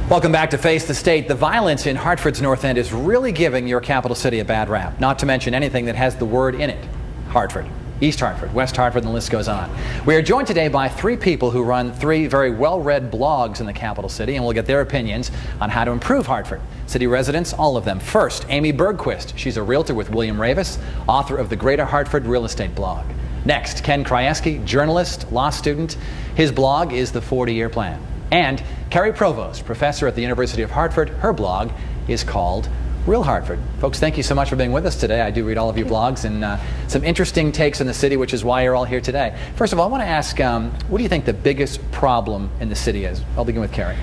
Welcome back to Face the State. The violence in Hartford's North End is really giving your capital city a bad rap, not to mention anything that has the word in it. Hartford, East Hartford, West Hartford, and the list goes on. We are joined today by three people who run three very well-read blogs in the capital city, and we'll get their opinions on how to improve Hartford. City residents, all of them. First, Amy BERGQUIST. She's a realtor with William Ravis, author of the Greater Hartford Real Estate blog. Next, Ken Krajewski, journalist, law student. His blog is The 40-Year Plan. And KERRI Provost, professor at the University of Hartford. Her blog is called Real Hartford. Folks, thank you so much for being with us today. I do read all of your blogs and some interesting takes on the city, which is why you're all here today. First of all, I want to ask, what do you think the biggest problem in the city is? I'll begin with KERRI.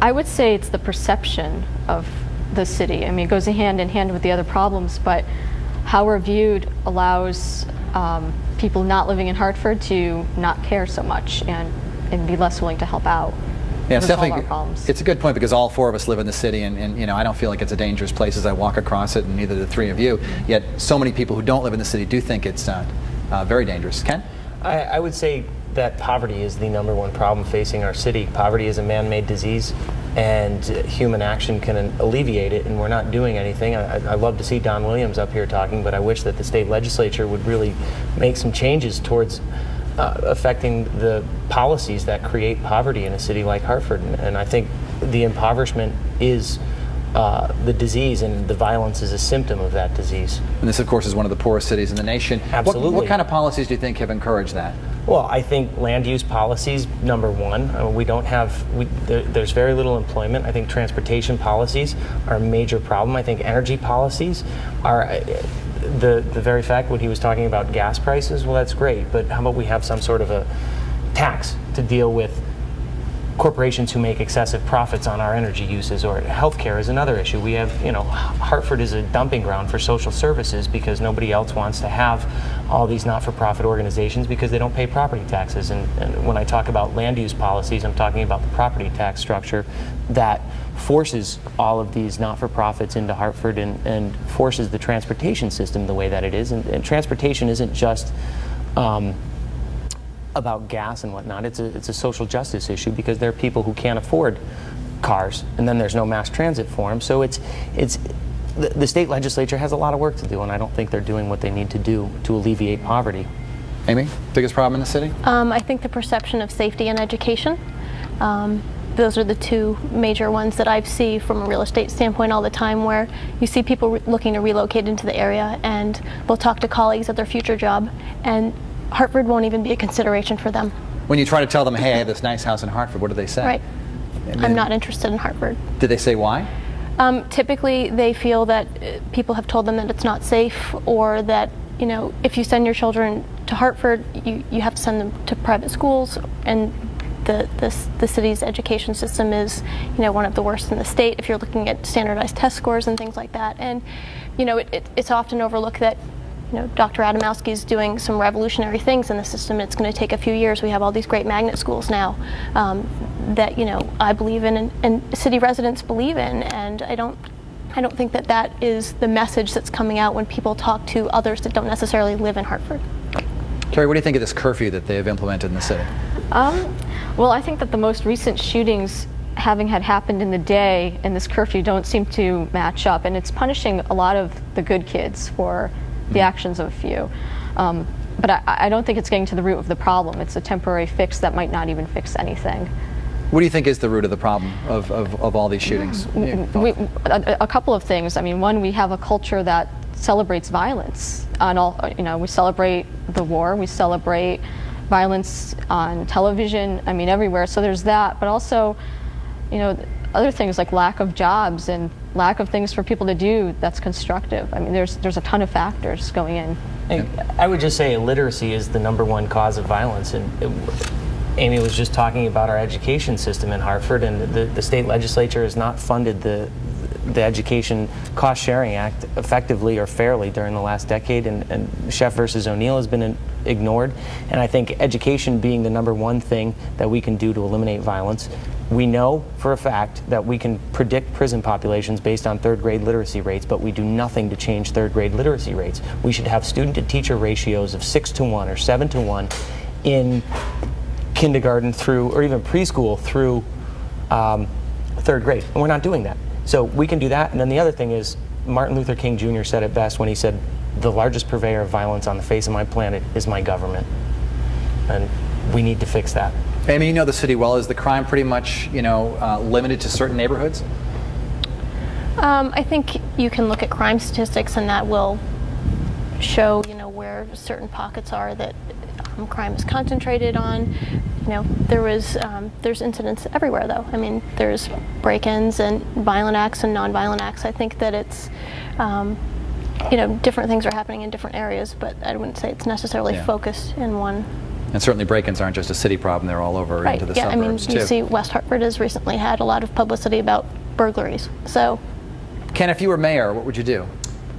I would say it's the perception of the city. I mean, it goes hand in hand with the other problems, but how we're viewed allows people not living in Hartford to not care so much and be less willing to help out. Yeah, it's definitely, it's a good point because all four of us live in the city, and you know, I don't feel like it's a dangerous place as I walk across it, and neither do the three of you. Yet so many people who don't live in the city do think it's very dangerous. Ken? I would say that poverty is the #1 problem facing our city. Poverty is a man-made disease, and human action can alleviate it, and we're not doing anything. I love to see Don Williams up here talking, but I wish that the state legislature would really make some changes towards affecting the policies that create poverty in a city like Hartford. And I think the impoverishment is the disease, and the violence is a symptom of that disease. And this, of course, is one of the poorest cities in the nation. Absolutely. What kind of policies do you think have encouraged that? Well, I think land use policies, #1. We don't have, there's very little employment. I think transportation policies are a major problem. I think energy policies are, the very fact when he was talking about gas prices, well, that's great, but how about we have some sort of a tax to deal with corporations who make excessive profits on our energy uses? Or healthcare is another issue. We have, you know, Hartford is a dumping ground for social services because nobody else wants to have all these not-for-profit organizations because they don't pay property taxes. And when I talk about land use policies, I'm talking about the property tax structure that forces all of these not-for-profits into Hartford and forces the transportation system the way that it is. And transportation isn't just about gas and whatnot. It's a social justice issue because there are people who can't afford cars, and then there's no mass transit for them. So the state legislature has a lot of work to do, and I don't think they're doing what they need to do to alleviate poverty. Amy, biggest problem in the city? I think the perception of safety and education. Those are the two major ones that I see from a real estate standpoint all the time, where you see people looking to relocate into the area, and they'll talk to colleagues at their future job, and Hartford won't even be a consideration for them. When you try to tell them, hey, I have this nice house in Hartford, what do they say? Right. I'm not interested in Hartford. Did they say why? Typically, they feel that people have told them that it's not safe, or that, you know, if you send your children to Hartford, you have to send them to private schools, and the city's education system is, you know, one of the worst in the state if you're looking at standardized test scores and things like that. And, you know, it's often overlooked that, you know, Dr. Adamowski is doing some revolutionary things in the system. It's going to take a few years. We have all these great magnet schools now that, you know, I believe in and city residents believe in, and I don't think that that is the message that's coming out when people talk to others that don't necessarily live in Hartford. KERRI, what do you think of this curfew that they have implemented in the city? Well, I think that the most recent shootings having had happened in the day and this curfew don't seem to match up, and it's punishing a lot of the good kids for the actions of a few. But I don't think it's getting to the root of the problem. It's a temporary fix that might not even fix anything. What do you think is the root of the problem of all these shootings? A couple of things. I mean, one, we have a culture that celebrates violence on all, you know, we celebrate the war, we celebrate violence on television, I mean, everywhere. So there's that, but also, you know, other things like lack of jobs and lack of things for people to do that's constructive. I mean, there's a ton of factors going in. I would just say illiteracy is the #1 cause of violence, and Amy was just talking about our education system in Hartford, and the state legislature has not funded the Education Cost Sharing Act effectively or fairly during the last decade, and Sheff versus O'Neill has been ignored. And I think education being the #1 thing that we can do to eliminate violence. We know for a fact that we can predict prison populations based on 3rd grade literacy rates, but we do nothing to change 3rd grade literacy rates. We should have student to teacher ratios of 6-to-1 or 7-to-1 in kindergarten through, or even preschool through third grade, and we're not doing that. So we can do that. And then the other thing is, Martin Luther King Jr. said it best when he said, "The largest purveyor of violence on the face of my planet is my government," and we need to fix that. Amy, you know the city well. Is the crime pretty much, limited to certain neighborhoods? I think you can look at crime statistics, and that will show, where certain pockets are that crime is concentrated on. There's incidents everywhere, though. I mean, there's break-ins and violent acts and non-violent acts. I think that it's, different things are happening in different areas, but I wouldn't say it's necessarily focused in one. And certainly break-ins aren't just a city problem, they're all over into the suburbs, too. You see West Hartford has recently had a lot of publicity about burglaries. So, Ken, if you were mayor, what would you do?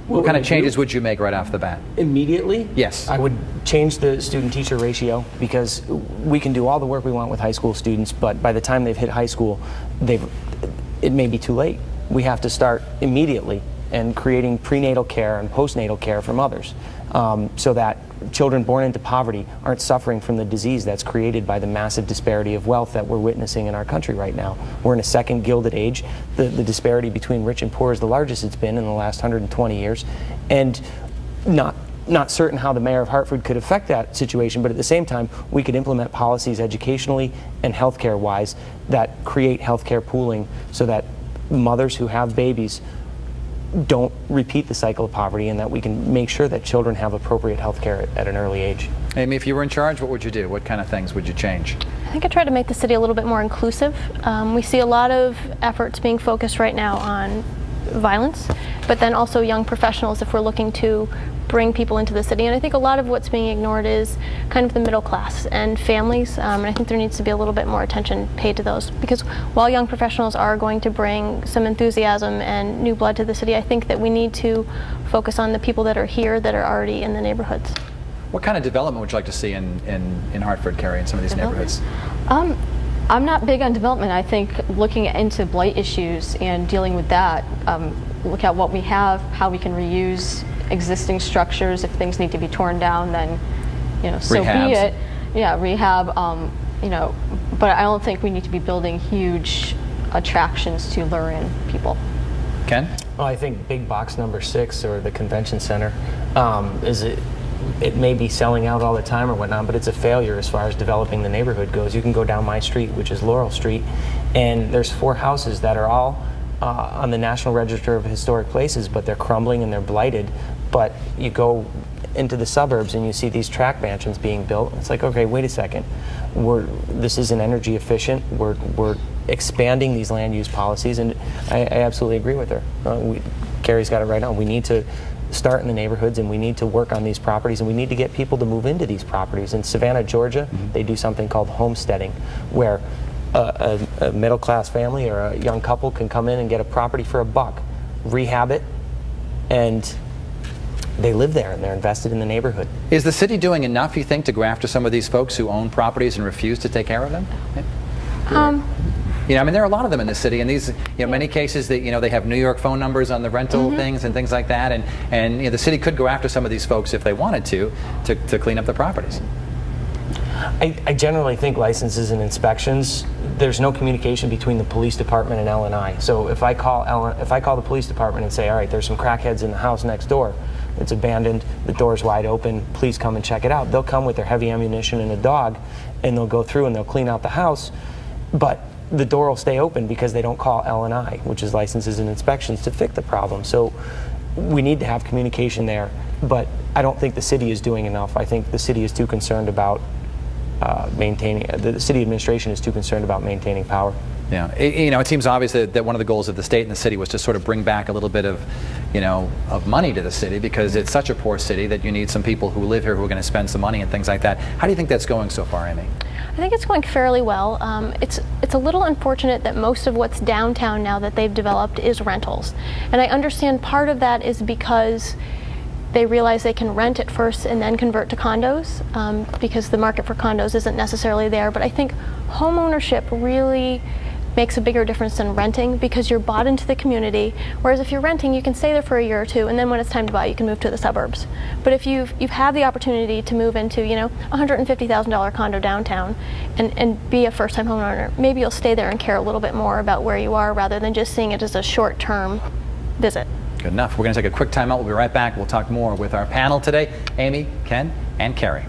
What kind of changes would you make right off the bat? Immediately? Yes. I would change the student-teacher ratio, because we can do all the work we want with high school students, but by the time they've hit high school, it may be too late. We have to start immediately and creating prenatal care and postnatal care for mothers, so that children born into poverty aren't suffering from the disease that's created by the massive disparity of wealth that we're witnessing in our country right now. We're in a second Gilded Age. The disparity between rich and poor is the largest it's been in the last 120 years. And not certain how the mayor of Hartford could affect that situation, but at the same time, we could implement policies educationally and healthcare-wise that create healthcare pooling so that mothers who have babies don't repeat the cycle of poverty, and that we can make sure that children have appropriate health care at an early age. Amy, if you were in charge, what would you do? What kind of things would you change? I think I try to make the city a little bit more inclusive. We see a lot of efforts being focused right now on violence, but then also young professionals if we're looking to bring people into the city. And I think a lot of what's being ignored is kind of the middle class and families, and I think there needs to be a little bit more attention paid to those, because while young professionals are going to bring some enthusiasm and new blood to the city, I think that we need to focus on the people that are here that are already in the neighborhoods. What kind of development would you like to see in Hartford, KERRI, in some of these neighborhoods? I'm not big on development. I think looking into blight issues and dealing with that, look at what we have, how we can reuse existing structures. If things need to be torn down, then so Rehabs. be it. Yeah, rehab. But I don't think we need to be building huge attractions to lure in people. Ken? Well, I think big box number 6 or the convention center it may be selling out all the time or whatnot, but it's a failure as far as developing the neighborhood goes. You can go down my street, which is Laurel Street, and there's 4 houses that are all on the National Register of Historic Places, but they're crumbling and they're blighted. But you go into the suburbs and you see these tract mansions being built. It's like, okay, wait a second. This isn't energy efficient. We're expanding these land use policies, and I absolutely agree with her. KERRI's got it right on. We need to start in the neighborhoods, and we need to work on these properties, and we need to get people to move into these properties. In Savannah, Georgia, they do something called homesteading, where a middle-class family or a young couple can come in and get a property for $1, rehab it, and they live there and they're invested in the neighborhood. Is the city doing enough, you think, to go after some of these folks who own properties and refuse to take care of them? There are a lot of them in the city, and these, many cases that they have New York phone numbers on the rental things and things like that, and the city could go after some of these folks if they wanted to clean up the properties. I generally think licenses and inspections, there's no communication between the police department and L&I. So if I call the police department and say, all right, there's some crackheads in the house next door, it's abandoned, the door's wide open, please come and check it out. They'll come with their heavy ammunition and a dog, and they'll go through and they'll clean out the house, but the door will stay open because they don't call L&I, which is licenses and inspections, to fix the problem. So we need to have communication there, but I don't think the city is doing enough. I think the city is too concerned about the city administration is too concerned about maintaining power. Yeah, it seems obvious that one of the goals of the state and the city was to sort of bring back a little bit of money to the city, because it's such a poor city that you need some people who live here who are going to spend some money and things like that. How do you think that's going so far, Amy? I think it's going fairly well. It's a little unfortunate that most of what's downtown now that they've developed is rentals. And I understand part of that is because they realize they can rent at first and then convert to condos, because the market for condos isn't necessarily there. But I think home ownership really makes a bigger difference than renting, because you're bought into the community. Whereas if you're renting, you can stay there for a year or two, and then when it's time to buy, you can move to the suburbs. But if you've had the opportunity to move into, you know, a $150,000 condo downtown and be a first-time homeowner, maybe you'll stay there and care a little bit more about where you are rather than just seeing it as a short-term visit. Good enough. We're going to take a quick time out. We'll be right back. We'll talk more with our panel today, Amy, Ken, and Kerri.